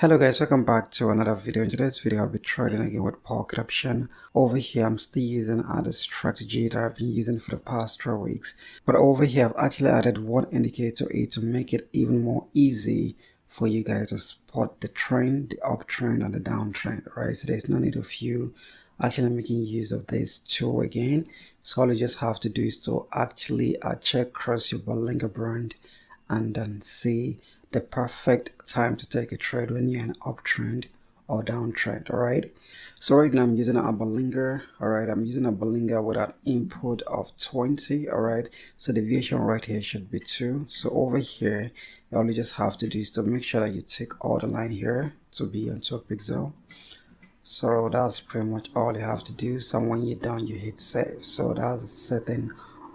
Hello guys, welcome back to another video. In today's video I'll be trading again with pocket option. Over here I'm still using other strategy that I've been using for the past 3 weeks, but over here I've actually added one indicator A to make it even more easy for you guys to spot the trend, the uptrend and the downtrend. Right, so there's no need of you actually making use of this tool again. So all you just have to do is to actually check across your Bollinger Band and then see the perfect time to take a trade when you're in an uptrend or downtrend. All right, so right now I'm using a Bollinger. All right, I'm using a Bollinger with an input of 20. All right, so the deviation right here should be 2. So over here all you just have to do is to make sure that you take all the line here to be on 2 pixel. So that's pretty much all you have to do. So when you're done you hit save. So that's the setting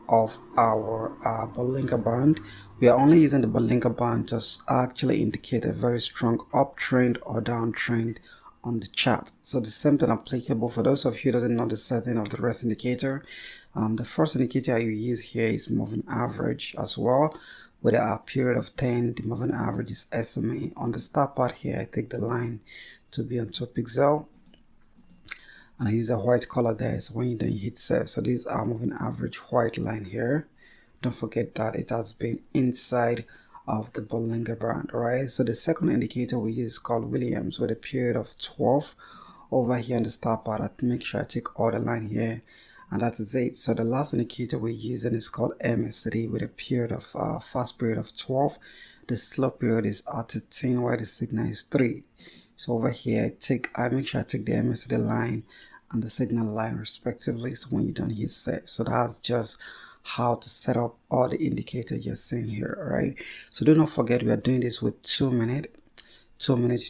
of our Bollinger Band. We are only using the Bollinger Band to actually indicate a very strong uptrend or downtrend on the chart. So the same thing applicable for those of you who doesn't know the setting of the rest indicator. The first indicator you use here is moving average as well. With a period of 10, the moving average is SMA. On the start part here, I take the line to be on 2 pixel. And I use a white color there, so when you don't hit save. So these are moving average white line here. Don't forget that it has been inside of the Bollinger Band. Alright, so the second indicator we use is called Williams with a period of 12. Over here on the start part, I make sure I take all the line here, and that is it. So the last indicator we're using is called MACD with a period of fast period of 12. The slow period is at 10, where the signal is 3. So over here I make sure I take the MACD line and the signal line respectively. So when you're done, hit save. So that's just how to set up all the indicators you're seeing here. All right, so do not forget we are doing this with 2 minute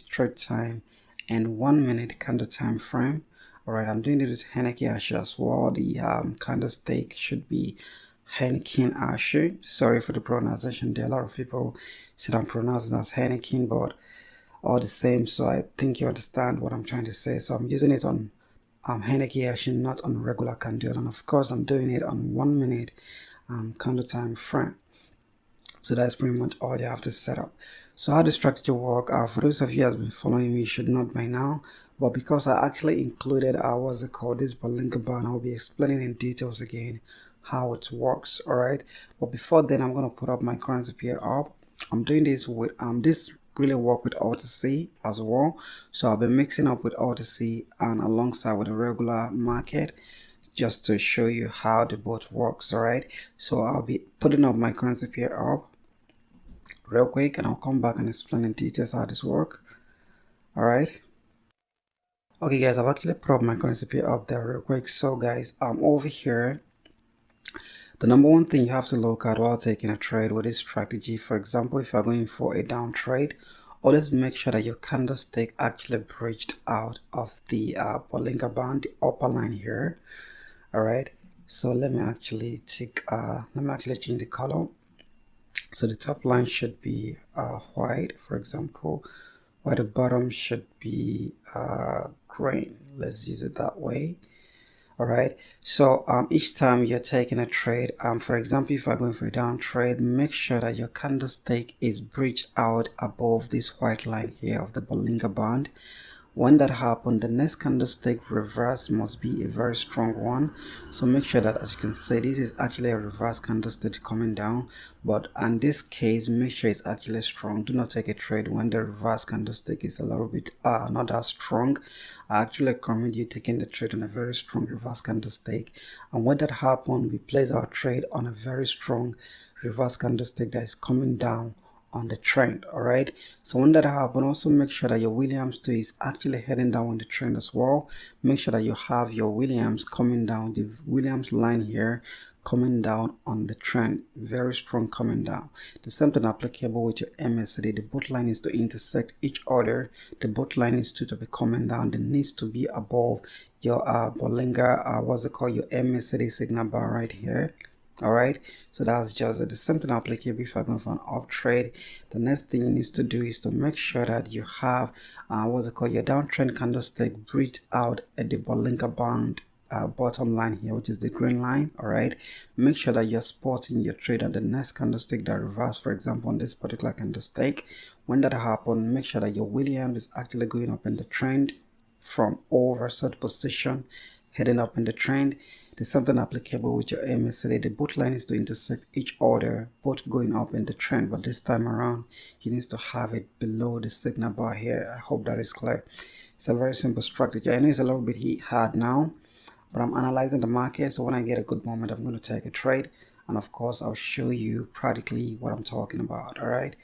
trade time and 1 minute candle time frame. All right, I'm doing it with Henneken Ash as well. The candlestick should be Henneken Ash. Sorry for the pronunciation. There are a lot of people said I'm pronouncing as Henneken, but all the same, so I think you understand what I'm trying to say. So I'm using it on Henneken Ash, not on regular candle, and of course I'm doing it on 1 minute candle time frame. So that's pretty much all you have to set up. So how the strategy work, for those of you who have been following me, you should know by now, but because I actually included what's it called, this Bollinger Band, I'll be explaining in details again how it works. All right, but before then I'm going to put up my currency pair up. I'm doing this with this really work with OTC as well, so I'll be mixing up with OTC and alongside with the regular market just to show you how the both works. All right, so I'll be putting up my currency pair up real quick and I'll come back and explain in details how this works. All right, okay guys, I've actually put up my currency pair up there real quick. So guys, over here, the number one thing you have to look at while taking a trade with this strategy, for example, if you're going for a down trade, always make sure that your candlestick actually breached out of the Bollinger Band, the upper line here. All right, so let me actually change the color. So the top line should be white, for example, while the bottom should be green. Let's use it that way. All right, so each time you're taking a trade, for example, if you're going for a down trade, make sure that your candlestick is breached out above this white line here of the Bollinger Band. When that happens, the next candlestick reverse must be a very strong one. So make sure that, as you can see, this is actually a reverse candlestick coming down, but in this case make sure it's actually strong. Do not take a trade when the reverse candlestick is a little bit not that strong. I actually recommend you taking the trade on a very strong reverse candlestick, and when that happens, we place our trade on a very strong reverse candlestick that is coming down on the trend. All right, so when that happens, also make sure that your Williams too is actually heading down on the trend as well. Make sure that you have your Williams coming down, the Williams line here coming down on the trend, very strong coming down. The same thing applicable with your MACD. The both line is to intersect each other. The both line is to be coming down. It needs to be above your Bollinger what's it called, your MACD signal bar right here. All right, so that's just the same thing applicable if you're going for an up trade. The next thing you need to do is to make sure that you have what's it called, your downtrend candlestick breathed out at the Bollinger Band bottom line here, which is the green line. All right, make sure that you're spotting your trade on the next candlestick that reverse. For example, on this particular candlestick, when that happens, make sure that your Williams is actually going up in the trend from oversold position, heading up in the trend. There's something applicable with your MACD. The both line is to intersect each other, both going up in the trend, but this time around you need to have it below the signal bar here. I hope that is clear. It's a very simple strategy. I know it's a little bit hard now, but I'm analyzing the market, so when I get a good moment, I'm going to take a trade, and of course I'll show you practically what I'm talking about. All right,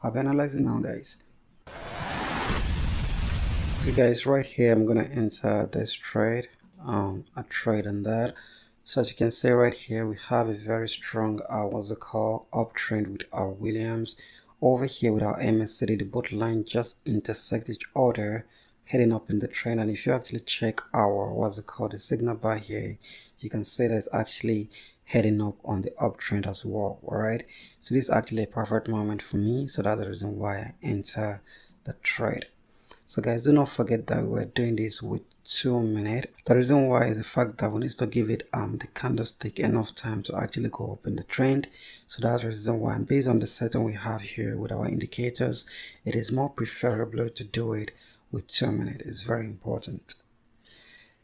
I'll be analyzing now, guys. Okay guys, right here I'm gonna enter this trade, a trade on that. So as you can see right here, we have a very strong what's it called, uptrend with our Williams. Over here with our MACD, the both line just intersect each other, heading up in the trend. And if you actually check our what's it called, the signal bar here, you can see that it's actually heading up on the uptrend as well. All right, so this is actually a perfect moment for me, so that's the reason why I enter the trade. So guys, do not forget that we're doing this with 2 minutes. The reason why is the fact that we need to give it the candlestick enough time to actually go up in the trend. So that's the reason why, and based on the setting we have here with our indicators, it is more preferable to do it with 2 minutes. It's very important.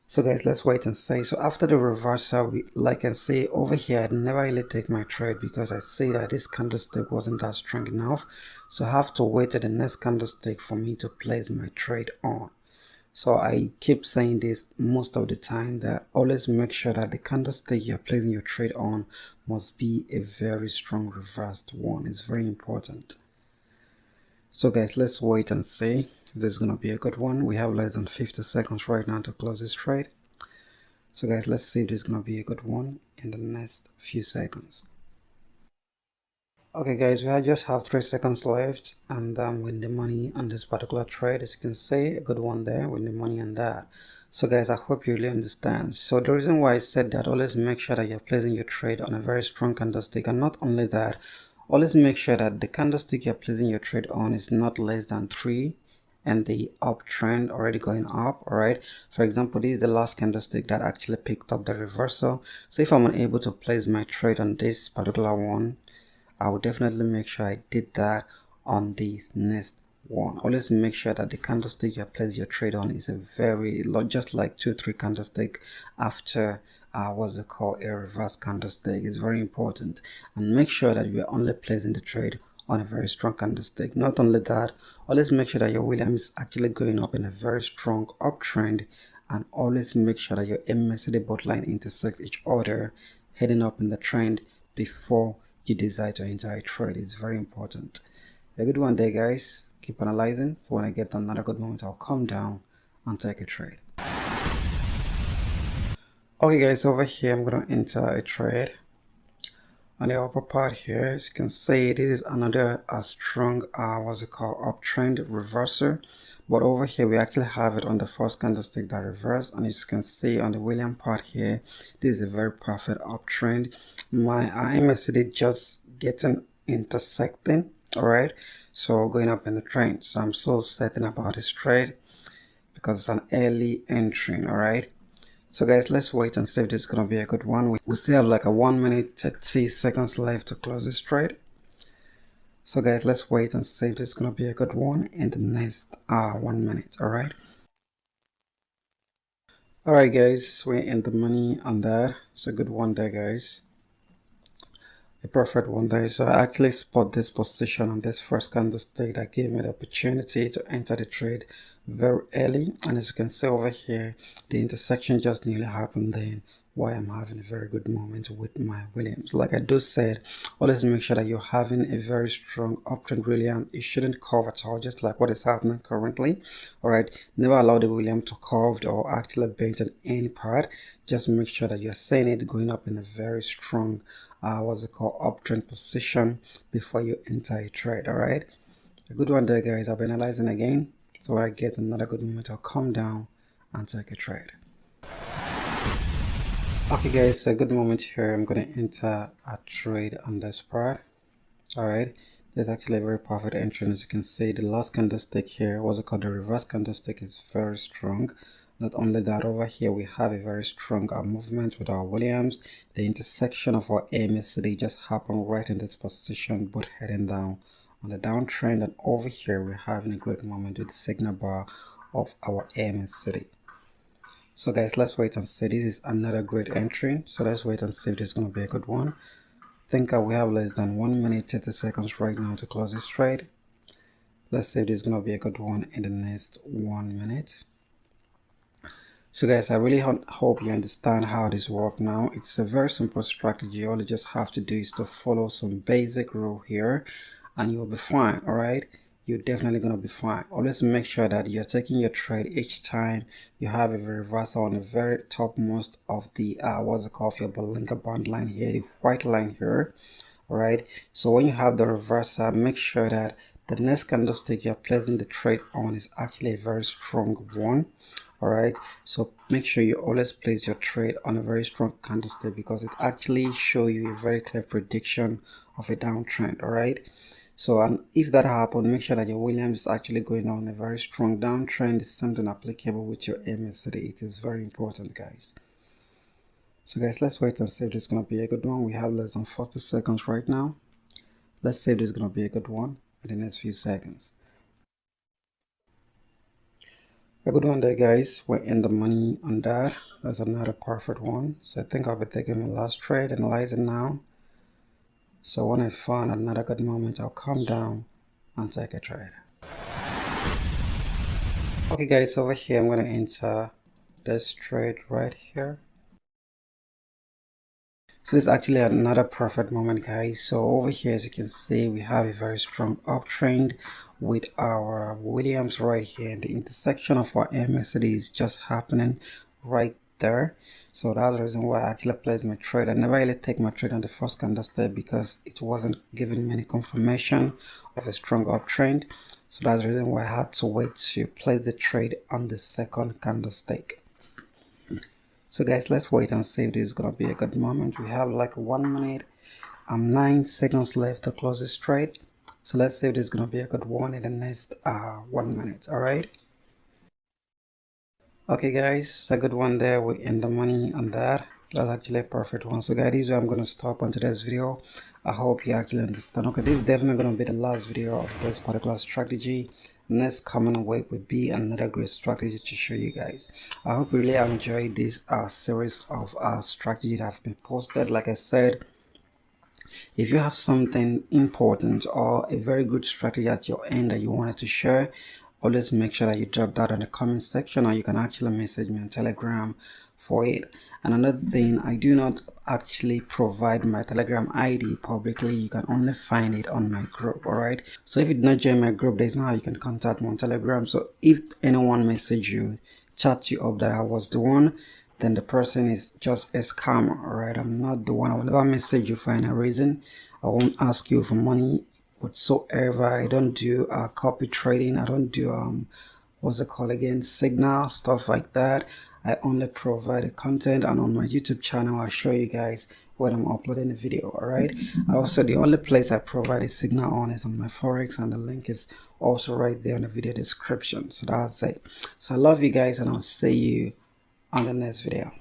So guys, let's wait and see. So after the reversal, like I say over here, I never really take my trade because I see that this candlestick wasn't that strong enough. So I have to wait till the next candlestick for me to place my trade on. So I keep saying this most of the time, that always make sure that the candlestick you're placing your trade on must be a very strong reversed one. It's very important. So guys, let's wait and see if this is going to be a good one. We have less than 50 seconds right now to close this trade. So guys, let's see if this is going to be a good one in the next few seconds. Okay guys, we just have 3 seconds left, and win the money on this particular trade. As you can see, a good one there, win the money on that. So guys, I hope you really understand. So the reason why I said that, always make sure that you're placing your trade on a very strong candlestick, and not only that, always make sure that the candlestick you're placing your trade on is not less than 3 and the uptrend already going up. All right, for example, this is the last candlestick that actually picked up the reversal. So if I'm unable to place my trade on this particular one, I will definitely make sure I did that on this next one. Always make sure that the candlestick you place your trade on is a very, just like 2-3 candlestick after what's it called, a reverse candlestick. Is very important, and make sure that you are only placing the trade on a very strong candlestick. Not only that, always make sure that your Williams is actually going up in a very strong uptrend, and always make sure that your MACD both line intersects each other, heading up in the trend before you decide to enter a trade. Is very important. A good one there, guys. Keep analyzing, so when I get another good moment, I'll come down and take a trade. Okay guys, over here I'm going to enter a trade. On the upper part here, as you can see, this is another strong what's it called, uptrend reversal. But over here we actually have it on the first candlestick that reversed, and as you can see on the William part here, this is a very perfect uptrend. My MACD just getting intersecting. All right, so going up in the trend. So I'm so certain about this trade because it's an early entry. All right, so guys, let's wait and see if this is gonna be a good one. We still have like a 1 minute 30 seconds left to close this trade. So guys, let's wait and see if this is gonna be a good one in the next 1 minute. All right. All right, guys, we're in the money on that. It's a good one there, guys. A perfect one there. So I actually spot this position on this first candlestick that gave me the opportunity to enter the trade very early, and as you can see over here, the intersection just nearly happened then, why I'm having a very good moment with my Williams. Like I do said, always make sure that you're having a very strong uptrend William. It shouldn't curve at all, just like what is happening currently. All right, never allow the William to curve or actually bend on any part. Just make sure that you're seeing it going up in a very strong what's it called, uptrend position before you enter a trade. All right, a good one there, guys. I'll be analyzing again, so when I get another good moment, I'll come down and take a trade. Okay guys, a good moment here. I'm going to enter a trade on this part. All right, there's actually a very perfect entry. As you can see, the last candlestick here, what's it called, the reverse candlestick, is very strong. Not only that, over here we have a very strong movement with our Williams. The intersection of our MACD just happened right in this position, both heading down on the downtrend, and over here we're having a great moment with the signal bar of our MACD. So guys, let's wait and see. This is another great entry, so let's wait and see if this is going to be a good one. I think we have less than 1 minute 30 seconds right now to close this trade. Let's see if this is going to be a good one in the next 1 minute. So guys, I really hope you understand how this works now. It's a very simple strategy. All you just have to do is to follow some basic rule here and you'll be fine. All right, you're definitely going to be fine. Always make sure that you're taking your trade each time you have a reversal on the very topmost of the what's it called, your Bollinger Band line here, the white line here. All right, so when you have the reversal, make sure that the next candlestick you're placing the trade on is actually a very strong one. All right, so make sure you always place your trade on a very strong candlestick because it actually shows you a very clear prediction of a downtrend. All right, so and if that happens, make sure that your Williams is actually going on a very strong downtrend. Is something applicable with your MACD. It is very important, guys. So guys, let's wait and see if this is going to be a good one. We have less than 40 seconds right now. Let's see if this is going to be a good one in the next few seconds. A good one there, guys. We're in the money on that. That's another perfect one. So I think I'll be taking my last trade, analyzing now. So when I find another good moment, I'll come down and take a trade. Okay guys, over here I'm going to enter this trade right here. So this is actually another perfect moment, guys. So over here, as you can see, we have a very strong uptrend with our Williams right here, and the intersection of our MACD is just happening right there. So that's the reason why I actually placed my trade. I never really take my trade on the first candlestick because it wasn't giving me any confirmation of a strong uptrend. So that's the reason why I had to wait to place the trade on the second candlestick. So guys, let's wait and see if this is gonna be a good moment. We have like 1 minute 9 seconds left to close this trade. So let's see if this is gonna be a good one in the next 1 minute. All right, okay guys, a good one there. We're in the money on that. That's actually a perfect one. So guys, this is where I'm gonna stop on today's video. I hope you actually understand. Okay, this is definitely gonna be the last video of this particular strategy. Next coming week would be another great strategy to show you guys. I hope you really enjoyed this series of strategy that have been posted. Like I said, if you have something important or a very good strategy at your end that you wanted to share, always make sure that you drop that in the comment section, or you can actually message me on Telegram for it. And another thing, I do not actually provide my Telegram ID publicly. You can only find it on my group. All right, so if you did not join my group, there's no how you can contact me on Telegram. So if anyone message you, chat you up that I was the one, then the person is just a scammer. All right, I'm not the one. I will never message you for any reason. I won't ask you for money whatsoever. I don't do copy trading. I don't do what's it called again, signal stuff like that. I only provide the content, and on my YouTube channel I'll show you guys when I'm uploading a video. All right, also the only place I provide a signal on is on my Forex, and the link is also right there in the video description. So that's it. So I love you guys, and I'll see you on the next video.